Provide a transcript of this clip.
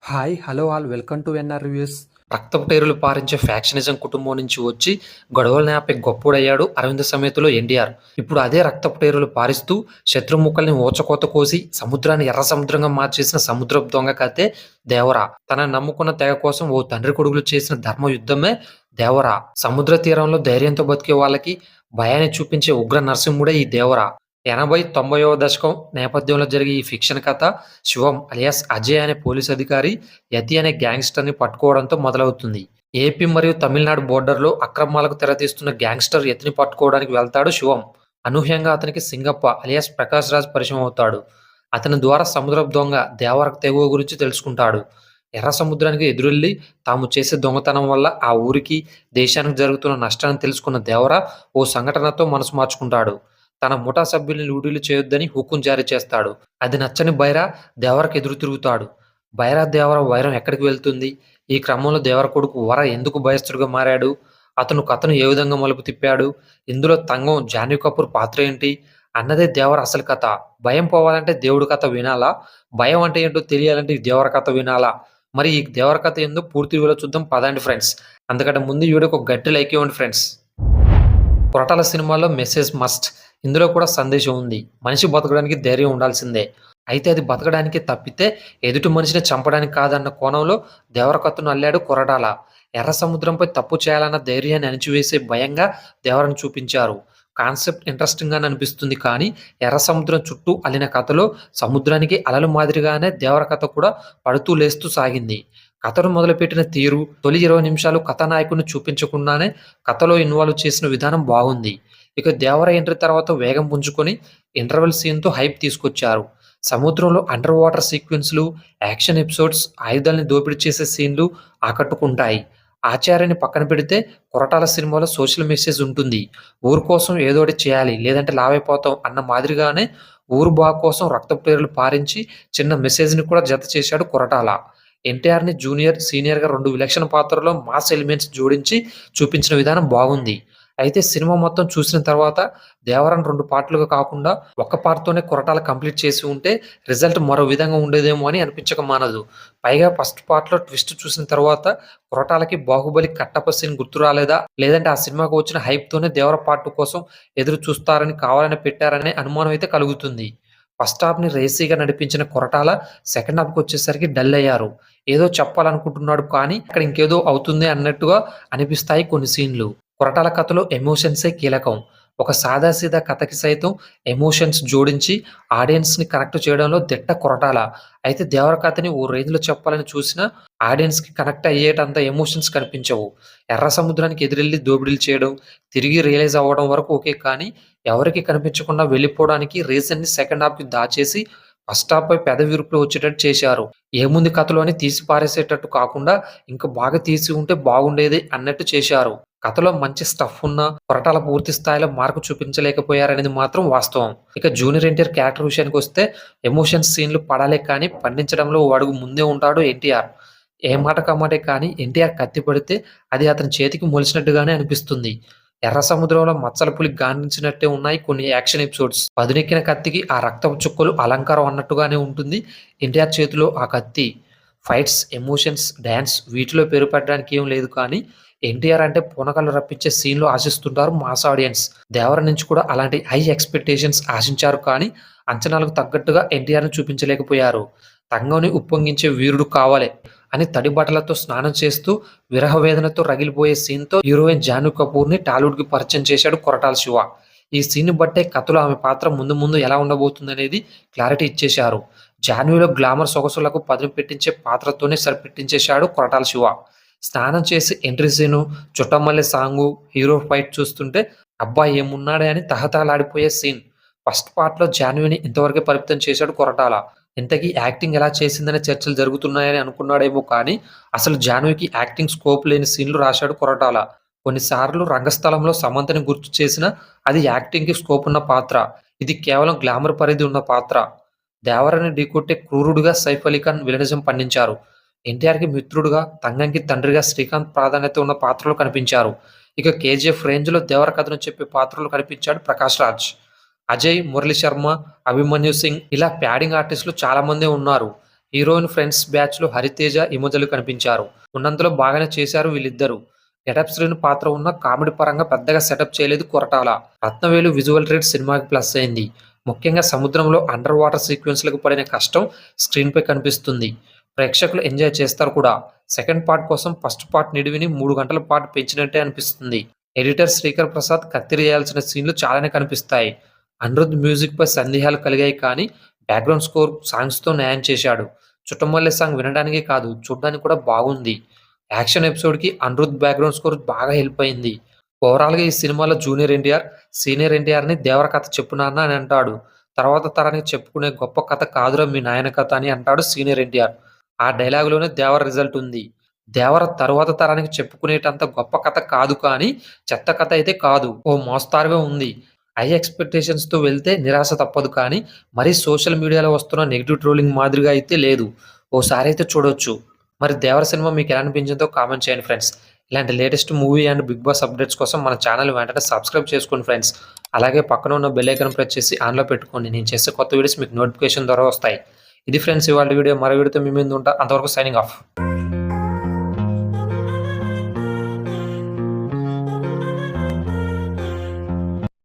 Hi! Hello all welcome to NR reviews. రక్తపు టేరులు పారించే factionism కుటుంబం నుంచి వచ్చి గొడవల్ని ఆపే గొప్పోడయ్యాడు 'అరవింద సమేత'లో ఎన్టీఆర్. ఇప్పుడు అదే రక్తపు టేరులు పారిస్తూ శత్రుముక్కల్ని ఊచకోత కోసి సముద్రాన్ని ఎర్ర సముద్రంగా మార్చేసిన సముద్రపు దొంగ కథే 'దేవర'. తనని నమ్ముకున్న తెగ కోసం ఓ తండ్రి కొడుకులు చేసిన ధర్మ యుద్ధమే 'దేవర'. సముద్ర తీరంలో ధైర్యంతో బతికే వాళ్ళకి భయాన్ని చూపించే ఉగ్ర నరసింహుడే ఈ 'దేవర'. 80, 90వ దశకం నేపథ్యంలో జరిగే ఈ ఫిక్షన్ కథ శివం అలియాస్ అజయ్ అనే పోలీస్ అధికారి యతి అనే గ్యాంగ్స్టర్‌ని పట్టుకోవడంతో మొదలవుతుంది. ఏపీ మరియు తమిళనాడు బోర్డర్‌లో అక్రమాలకు తెరతీస్తున్న గ్యాంగ్స్టర్ యతిని పట్టుకోవడానికి వెళ్తాడు శివం. అనూహ్యంగా అతనికి సింగప్ప అలియాస్ ప్రకాష్ రాజ్ పరిచయం అవుతాడు. అతని ద్వారా సముద్రపు దొంగ దేవర తెగువ గురించి తెలుసుకుంటాడు. ఎర్ర సముద్రానికి ఎదురెళ్లి తాము చేసే దొంగతనం వల్ల ఆ ఊరికి, దేశానికి జరుగుతున్న నష్టాన్ని తెలుసుకున్న దేవర ఓ సంఘటనతో మనసు మార్చుకుంటాడు. తన ముఠా సభ్యుల్ని లూటీలు చేయొద్దని హుకుం జారీ చేస్తాడు. అది నచ్చని బైరా దేవరకు ఎదురు తిరుగుతాడు. బైరా దేవర వైరం ఎక్కడికి వెళ్తుంది? ఈ క్రమంలో దేవర కొడుకు వర ఎందుకు భయస్థుడిగా మారాడు? అతను కథను ఏ విధంగా మలుపు తిప్పాడు? ఇందులో తంగం జాన్వీ కపూర్ పాత్ర ఏంటి? అన్నదే దేవర అసలు కథ. భయం పోవాలంటే దేవుడి కథ వినాలా? భయం అంటే ఏంటో తెలియాలంటే ఈ దేవర కథ వినాలా? మరి ఈ దేవర కథ ఏందో పూర్తి వీడియోలో చూద్దాం పదండి ఫ్రెండ్స్. అంతకంటే ముందు ఈ వీడియోకి ఒక గట్టి లైక్ ఇవ్వండి ఫ్రెండ్స్. కొరటాల సినిమాలో మెసేజ్ మస్ట్. ఇందులో కూడా సందేశం ఉంది. మనిషి బతకడానికి ధైర్యం ఉండాల్సిందే. అయితే అది బతకడానికే తప్పితే ఎదుటి మనిషిని చంపడానికి కాదన్న కోణంలో దేవరకథను అల్లాడు కొరటాల. ఎర్ర సముద్రంపై తప్పు చేయాలన్న ధైర్యాన్ని అణిచివేసే భయంగా దేవరను చూపించారు. కాన్సెప్ట్ ఇంట్రెస్టింగ్‌గానే అనిపిస్తుంది కానీ ఎర్ర సముద్రం చుట్టూ అల్లిన కథలో సముద్రానికి అలల మాదిరిగానే దేవర కథ కూడా పడుతూ లేస్తూ సాగింది. కథను మొదలుపెట్టిన తీరు, తొలి 20 నిమిషాలు కథానాయకుడిని చూపించకుండానే కథలో ఇన్వాల్వ్ చేసిన విధానం బాగుంది. ఇక దేవర ఎంట్రీ తర్వాత వేగం పుంజుకొని ఇంటర్వెల్ సీన్‌తో హైప్ తీసుకొచ్చారు. సముద్రంలో అండర్ వాటర్ సీక్వెన్స్‌లు, యాక్షన్ ఎపిసోడ్స్, ఆయుధాల్ని దోపిడీ చేసే సీన్‌లు ఆకట్టుకుంటాయి. ఆచార్యని పక్కన పెడితే కొరటాల సినిమాలో సోషల్ మెసేజ్ ఉంటుంది. ఊరు కోసం ఏదోటి చేయాలి లేదంటే లావైపోతాం అన్న మాదిరిగానే ఊరు బాగు కోసం రక్తపు టేరులు పారించి చిన్న మెసేజ్‌ని కూడా జత చేశాడు కొరటాల. ఎన్టీఆర్‌ని జూనియర్, సీనియర్‌గా 2 విలక్షణ పాత్రల్లో మాస్ ఎలిమెంట్స్ జోడించి చూపించిన విధానం బాగుంది. అయితే సినిమా మొత్తం చూసిన తర్వాత దేవరను 2 పార్ట్‌లుగా కాకుండా ఒక్క పార్ట్‌తోనే కొరటాల కంప్లీట్ చేసి ఉంటే రిజల్ట్ మరో విధంగా ఉండేదేమో అని అనిపించక మానదు. పైగా ఫస్ట్ పార్ట్‌లో ట్విస్ట్ చూసిన తర్వాత కొరటాలకి 'బాహుబలి' కట్టప్ప సీన్ గుర్తు రాలేదా? లేదంటే ఆ సినిమాకు వచ్చిన హైప్‌తోనే దేవర పార్ట్ 2 కోసం ఎదురు చూస్తారని కావాలని పెట్టారనే అనుమానం అయితే కలుగుతుంది. ఫస్ట్ హాఫ్‌ని రేసీగా నడిపించిన కొరటాల సెకండ్ హాఫ్‌కొచ్చేసరికి డల్ అయ్యారు. ఏదో చెప్పాలనుకుంటున్నాడు కానీ అక్కడ ఇంకేదో అవుతుంది అన్నట్టుగా అనిపిస్తాయి కొన్ని సీన్‌లు. కొరటాల కథలో ఎమోషన్సే కీలకం. ఒక సాదాసీదా కథకి సైతం ఎమోషన్స్ జోడించి ఆడియన్స్‌ని కనెక్ట్ చేయడంలో దిట్ట కొరటాల. అయితే దేవర కథని ఓ రేంజ్‌లో చెప్పాలని చూసినా ఆడియన్స్‌కి కనెక్ట్ అయ్యేటంత ఎమోషన్స్ కనిపించవు. ఎర్ర సముద్రానికి ఎదురెళ్లి దోపిడీలు చేయడం, తిరిగి రియలైజ్ అవ్వడం వరకు ఓకే కానీ ఎవరికీ కనిపించకుండా వెళ్ళిపోవడానికి రీజన్‌ని సెకండ్ హాఫ్‌కి దాచేసి ఫస్ట్ హాఫ్‌పై పెదవి విరుపులు వచ్చేటట్టు చేశారు. ఏముంది కథలో అని తీసి పారేసేటట్టు కాకుండా ఇంకా బాగా తీసి ఉంటే బాగుండేది అన్నట్టు చేశారు. కథలో మంచి స్టఫ్ ఉన్నా కొరటాల పూర్తి స్థాయిలో మార్కు చూపించలేకపోయారనేది మాత్రం వాస్తవం. ఇక జూనియర్ ఎన్టీఆర్ క్యారెక్టర్ విషయానికొస్తే ఎమోషన్స్ సీన్‌లు పడాలే కానీ పండించడంలో ఓ అడుగు ముందే ఉంటాడు ఎన్టీఆర్. ఏ మాట కమాటే కానీ ఎన్టీఆర్ కత్తి పడితే అది అతని చేతికి మొలిచినట్టుగానే అనిపిస్తుంది. ఎర్ర సముద్రంలో మచ్చల పులి గాండ్రించినట్టే ఉన్నాయి కొన్ని యాక్షన్ ఎపిసోడ్స్. పదునెక్కిన కత్తికి ఆ రక్తపు చుక్కలు అలంకారం అన్నట్టుగానే ఉంటుంది ఎన్టీఆర్ చేతిలో ఆ కత్తి. ఫైట్స్, ఎమోషన్స్, డాన్స్ వీటిలో పేరుపెట్టడానికి ఏం లేదు కానీ ఎన్టీఆర్ అంటే పూనకాలు రప్పించే సీన్‌లు ఆశిస్తుంటారు మాస్ ఆడియన్స్. దేవర నుంచి కూడా అలాంటి హై ఎక్స్‌పెక్టేషన్స్ ఆశించారు కానీ అంచనాలకు తగ్గట్టుగా ఎన్టీఆర్‌ని చూపించలేకపోయారు. తంగెని ఉప్పొంగించే వీరుడు కావాలే అని తడి బట్టలతో స్నానం చేస్తూ విరహ వేదనతో రగిలిపోయే సీన్‌తో హీరోయిన్ జాన్వీ కపూర్‌ని టాలీవుడ్‌కి పరిచయం చేశాడు కొరటాల శివ. ఈ సీన్‌ని బట్టే కథలో ఆమె పాత్ర ముందు ముందు ఎలా ఉండబోతుందనేది క్లారిటీ ఇచ్చేశారు. జాన్వీలో గ్లామర్ సొగసులకు పదును పెట్టించే పాత్రతోనే సరిపెట్టించేశాడు కొరటాల శివ. స్నానం చేసి ఎంట్రీ సీను, చుట్టమల్లె సాంగు, హీరో ఫైట్ చూస్తుంటే అబ్బా! ఏమున్నాడే అని తహతహలాడిపోయే సీన్. ఫస్ట్ పార్ట్‌లో జాన్వీని ఇంతవరకే పరిమితం చేశాడు కొరటాల. ఇంతకీ యాక్టింగ్ ఎలా చేసిందనే చర్చలు జరుగుతున్నాయని అనుకున్నాడేమో కానీ అసలు జాన్వీకి యాక్టింగ్ స్కోప్ లేని సీన్‌లు రాశాడు కొరటాల. కొన్నిసార్లు రంగస్థలంలో సమంతని గుర్తు చేసినా అది యాక్టింగ్‌కి స్కోప్ ఉన్న పాత్ర. ఇది కేవలం గ్లామర్ పరిధి ఉన్న పాత్ర. దేవరని ఢీకొట్టే క్రూరుడుగా సైఫ్ అలీ ఖాన్ విలనిజం పండించారు. ఎన్టీఆర్‌కి మిత్రుడుగా, తంగంకి తండ్రిగా శ్రీకాంత్ ప్రాధాన్యత ఉన్న పాత్రలో కనిపించారు. ఇక కేజీఎఫ్ రేంజ్‌లో దేవర కథను చెప్పే పాత్రలో కనిపించాడు ప్రకాష్ రాజ్. అజయ్, మురళీ శర్మ, అభిమన్యు సింగ్ ఇలా ప్యాడింగ్ ఆర్టిస్టులు చాలా మందే ఉన్నారు. హీరోయిన్ ఫ్రెండ్స్ బ్యాచ్లో హరితేజ, ఇమోజలు కనిపించారు. ఉన్నంతలో బాగానే చేశారు వీళ్ళిద్దరూ. గెటప్ శ్రీను పాత్ర ఉన్న కామెడీ పరంగా పెద్దగా సెటప్ చేయలేదు కొరటాల. రత్నవేలు విజువల్ ట్రీట్ సినిమాకి ప్లస్ అయింది. ముఖ్యంగా సముద్రంలో అండర్ వాటర్ సీక్వెన్స్లకు పడిన కష్టం స్క్రీన్పై కనిపిస్తుంది. ప్రేక్షకులు ఎంజాయ్ చేస్తారు కూడా. సెకండ్ పార్ట్ కోసం ఫస్ట్ పార్ట్ నిడివిని 3 గంటల పాటు పెంచినట్టే అనిపిస్తుంది. ఎడిటర్ శ్రీకర్ ప్రసాద్ కత్తిరేయాల్సిన సీన్లు చాలానే కనిపిస్తాయి. అనిరుద్ మ్యూజిక్ పై సందేహాలు కలిగాయి కానీ బ్యాక్గ్రౌండ్ స్కోర్ సాంగ్స్తో న్యాయం చేశాడు. చుట్టమల్లె సాంగ్ వినడానికే కాదు చూడడానికి కూడా బాగుంది. యాక్షన్ ఎపిసోడ్కి అనిరుద్ బ్యాక్గ్రౌండ్ స్కోర్ బాగా హెల్ప్ అయింది. ఓవరాల్గా ఈ సినిమాలో జూనియర్ ఎన్టీఆర్, సీనియర్ ఎన్టీఆర్ని దేవర కథ చెప్పు నాన్న అని అంటాడు. తర్వాత తరానికి చెప్పుకునే గొప్ప కథ కాదురా మీ నాయన కథ అని అంటాడు సీనియర్ ఎన్టీఆర్. ఆ డైలాగులోనే దేవర రిజల్ట్ ఉంది. దేవర తరువాత తరానికి చెప్పుకునేటంత గొప్ప కథ కాదు కానీ చెత్త కథ అయితే కాదు. ఓ మోస్తారుగా ఉంది. హై ఎక్స్‌పెక్టేషన్స్‌తో వెళ్తే నిరాశ తప్పదు కానీ మరీ సోషల్ మీడియాలో వస్తున్న నెగెటివ్ ట్రోలింగ్ మాదిరిగా అయితే లేదు. ఓసారైతే చూడొచ్చు. మరి 'దేవర' సినిమా మీకెలా అనిపించిందో కామెంట్ చేయండి ఫ్రెండ్స్. ఇలాంటి latest movie and Big Boss updates కోసం మన ఛానల్ వెంటనే సబ్స్క్రైబ్ చేసుకోండి ఫ్రెండ్స్. అలాగే పక్కన ఉన్న బెల్ ఐకాన్ ప్రెస్ చేసి ఆన్‌లో పెట్టుకోండి. నేను చేసే కొత్త వీడియోస్ మీకు నోటిఫికేషన్ ద్వారా వస్తాయి. ఇది ఫ్రెండ్స్ ఇవాల్టి వీడియో. మరో వీడియోతో మీ ముందు ఉంటా. అంతవరకు సైనింగ్ ఆఫ్.